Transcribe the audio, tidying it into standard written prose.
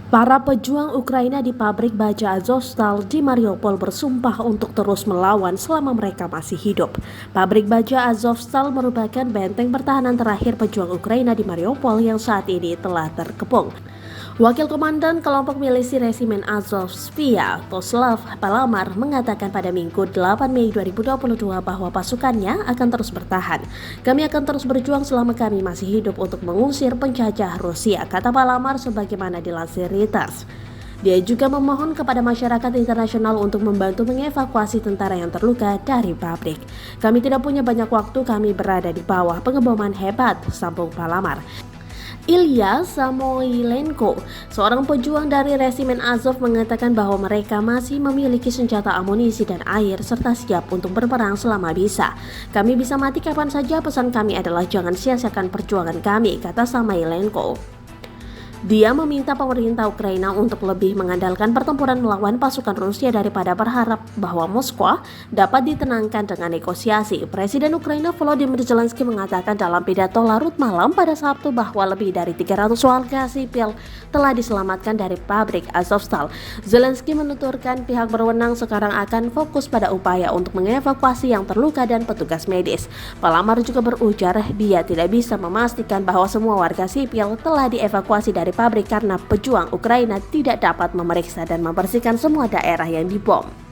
Para pejuang Ukraina di pabrik baja Azovstal di Mariupol bersumpah untuk terus melawan selama mereka masih hidup. Pabrik baja Azovstal merupakan benteng pertahanan terakhir pejuang Ukraina di Mariupol yang saat ini telah terkepung. Wakil Komandan Kelompok Milisi Resimen Azov Svia, Toslav Palamar, mengatakan pada Minggu 8 Mei 2022 bahwa pasukannya akan terus bertahan. Kami akan terus berjuang selama kami masih hidup untuk mengusir penjajah Rusia, kata Palamar sebagaimana dilansir Reuters. Dia juga memohon kepada masyarakat internasional untuk membantu mengevakuasi tentara yang terluka dari pabrik. Kami tidak punya banyak waktu, kami berada di bawah pengeboman hebat, sambung Palamar. Ilya Samoilenko, seorang pejuang dari Resimen Azov, mengatakan bahwa mereka masih memiliki senjata, amunisi, dan air serta siap untuk berperang selama bisa. Kami bisa mati kapan saja, pesan kami adalah jangan sia-siakan perjuangan kami, kata Samoilenko. Dia meminta pemerintah Ukraina untuk lebih mengandalkan pertempuran melawan pasukan Rusia daripada berharap bahwa Moskwa dapat ditenangkan dengan negosiasi. Presiden Ukraina Volodymyr Zelensky mengatakan dalam pidato larut malam pada Sabtu bahwa lebih dari 300 warga sipil telah diselamatkan dari pabrik Azovstal. Zelensky menuturkan pihak berwenang sekarang akan fokus pada upaya untuk mengevakuasi yang terluka dan petugas medis. Palamar juga berujar dia tidak bisa memastikan bahwa semua warga sipil telah dievakuasi dari pabrik karena pejuang Ukraina tidak dapat memeriksa dan membersihkan semua daerah yang dibom.